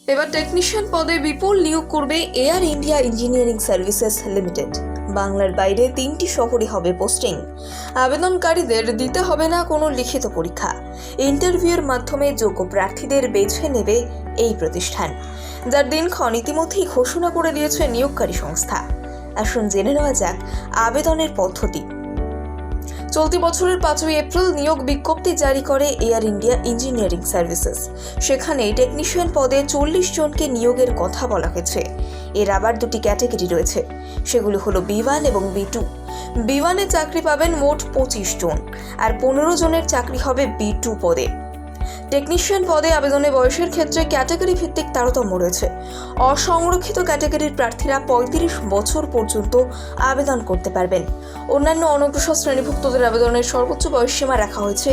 এবার টেকনিশিয়ান পদে বিপুল নিয়োগ করবে air India engineering services limited. বাংলার বাইরে 3টি শহরে হবে পোস্টিং। আবেদনকারীদের দিতে হবে না কোনো লিখিত পরীক্ষা। ইন্টারভিউয়ের মাধ্যমে যোগ্য প্রার্থীদের বেছে নেবে এই প্রতিষ্ঠান, যার দিনক্ষণ ইতিমধ্যেই ঘোষণা করে দিয়েছে নিয়োগকারী সংস্থা। আসুন জেনে নেওয়া যাক আবেদনের পদ্ধতি। চলতি বছরের 5ই এপ্রিল নিয়োগ বিজ্ঞপ্তি জারি করে এয়ার ইন্ডিয়া ইঞ্জিনিয়ারিং সার্ভিসেস। সেখানে টেকনিশিয়ান পদে 40 জনকে নিয়োগের কথা বলা হয়েছে। এর আবার 2টি ক্যাটাগরি রয়েছে, সেগুলি হলো B1 এবং B2। B1 এ চাকরি পাবেন মোট 25 জন, আর 15 জনের চাকরি হবে B2 পদে। টেকনিশিয়ান পদে আবেদনে বয়সের ক্ষেত্রে ক্যাটাগরি ভিত্তিক তারতম্য রয়েছে। অসংরক্ষিত ক্যাটাগরির প্রার্থীরা 35 বছর পর্যন্ত আবেদন করতে পারবেন। অন্যান্য অনগ্রসর শ্রেণীভুক্তদের আবেদনের সর্বোচ্চ বয়সসীমা রাখা হয়েছে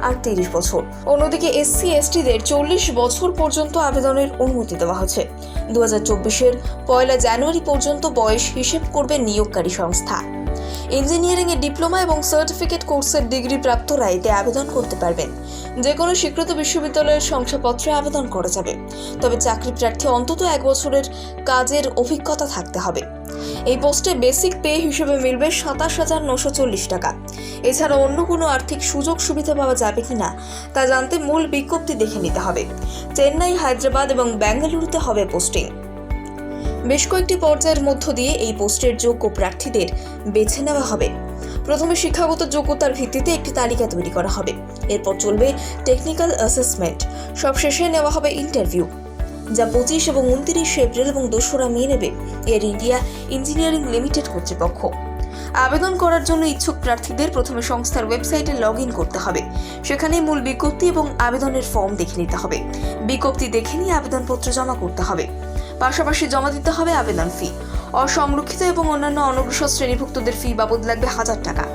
38 বছর। অন্যদিকে SC/STদের 40 বছর পর্যন্ত আবেদনের অনুমতি দেওয়া হয়েছে। 2024-এর 1 জানুয়ারি পর্যন্ত বয়স হিসেব করবে নিয়োগকারী সংস্থা। ইঞ্জিনিয়ারিংয়ে ডিপ্লোমা এবং সার্টিফিকেট কোর্সের ডিগ্রি প্রাপ্তরা এতে আবেদন করতে পারবেন। যে কোনো স্বীকৃত বিশ্ববিদ্যালয়ের শংসাপত্রে আবেদন করা যাবে, তবে চাকরি প্রার্থী অন্তত 1 বছরের কাজের অভিজ্ঞতা থাকতে হবে। এই পোস্টে বেসিক পে হিসেবে মিলবে 27,940 টাকা। এছাড়া অন্য কোনো আর্থিক সুযোগ সুবিধা পাওয়া যাবে কিনা তা জানতে মূল বিজ্ঞপ্তি দেখে নিতে হবে। চেন্নাই, হায়দ্রাবাদ এবং বেঙ্গালুরুতে হবে পোস্টিং। বেশ কয়েকটি পর্যায়ের মধ্য দিয়ে এই পোস্টের যোগ্য প্রার্থীদের বেছে নেওয়া হবে। প্রথমে শিক্ষাগত যোগ্যতার ভিত্তিতে একটি তালিকা তৈরি করা হবে। এরপর চলবে টেকনিক্যাল অ্যাসেসমেন্ট। সবশেষে নেওয়া হবে ইন্টারভিউ, যা 25 এবং 29 এপ্রিল এবং 2রা মে নেবে এয়ার ইন্ডিয়া ইঞ্জিনিয়ারিং লিমিটেড কর্তৃপক্ষ। আবেদন করার জন্য ইচ্ছুক প্রার্থীদের প্রথমে সংস্থার ওয়েবসাইটে লগইন করতে হবে। সেখানে মূল বিজ্ঞপ্তি এবং আবেদনের ফর্ম দেখে নিতে হবে। বিজ্ঞপ্তি দেখে নিয়ে আবেদনপত্র জমা করতে হবে। পাশাপাশি জমা দিতে হবে আবেদন ফি। অসংরক্ষিত এবং অন্যান্য অনগ্রসর শ্রেণীভুক্তদের ফি বাবদ লাগবে 1000 টাকা।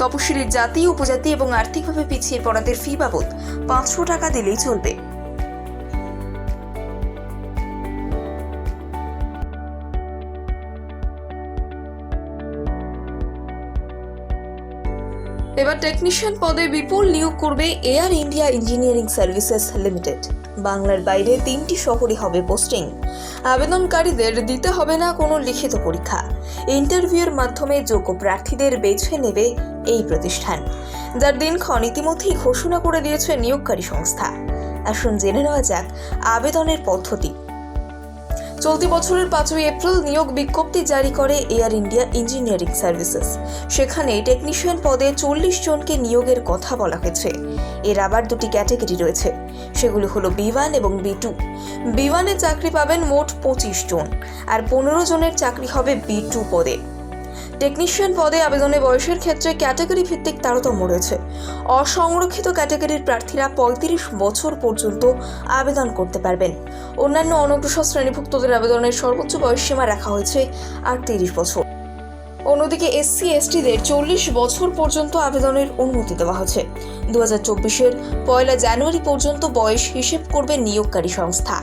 তপশিলি জাতি, উপজাতি এবং আর্থিকভাবে পিছিয়ে পড়াদের ফি বাবদ 500 টাকা দিলেই চলবে। এবার টেকনিশিয়ান পদে বিপুল নিয়োগ করবে air India engineering services limited. বাংলার বাইরে 3টি শহরে হবে পোস্টিং। আবেদনকারীদের দিতে হবে না কোনো লিখিত পরীক্ষা। ইন্টারভিউয়ের মাধ্যমে যোগ্য প্রার্থীদের বেছে নেবে এই প্রতিষ্ঠান, যার দিনক্ষণ ইতিমধ্যেই ঘোষণা করে দিয়েছে নিয়োগকারী সংস্থা। আসুন জেনে নেওয়া যাক আবেদনের পদ্ধতি। চলতি বছরের 5ই এপ্রিল নিয়োগ বিজ্ঞপ্তি জারি করে এয়ার ইন্ডিয়া ইঞ্জিনিয়ারিং সার্ভিসেস। সেখানে টেকনিশিয়ান পদে 40 জনকে নিয়োগের কথা বলা হয়েছে। এর আবার 2টি ক্যাটাগরি রয়েছে, সেগুলি হলো B1 এবং B2। B1 এ চাকরি পাবেন মোট 25 জন, আর 15 জনের চাকরি হবে B2 পদে। টেকনিশিয়ান পদে আবেদনে বয়সের ক্ষেত্রে ক্যাটাগরি ভিত্তিক তারতম্য রয়েছে। অসংরক্ষিত ক্যাটাগরির প্রার্থীরা 35 বছর পর্যন্ত আবেদন করতে পারবেন। অন্যান্য অনগ্রসর শ্রেণীভুক্তদের আবেদনের সর্বোচ্চ বয়সসীমা রাখা হয়েছে 38 বছর। অন্যদিকে SC/STদের 40 বছর পর্যন্ত আবেদনের অনুমতি দেওয়া হয়েছে। 2024-এর 1 জানুয়ারি পর্যন্ত বয়স হিসেব করবে নিয়োগকারী সংস্থা।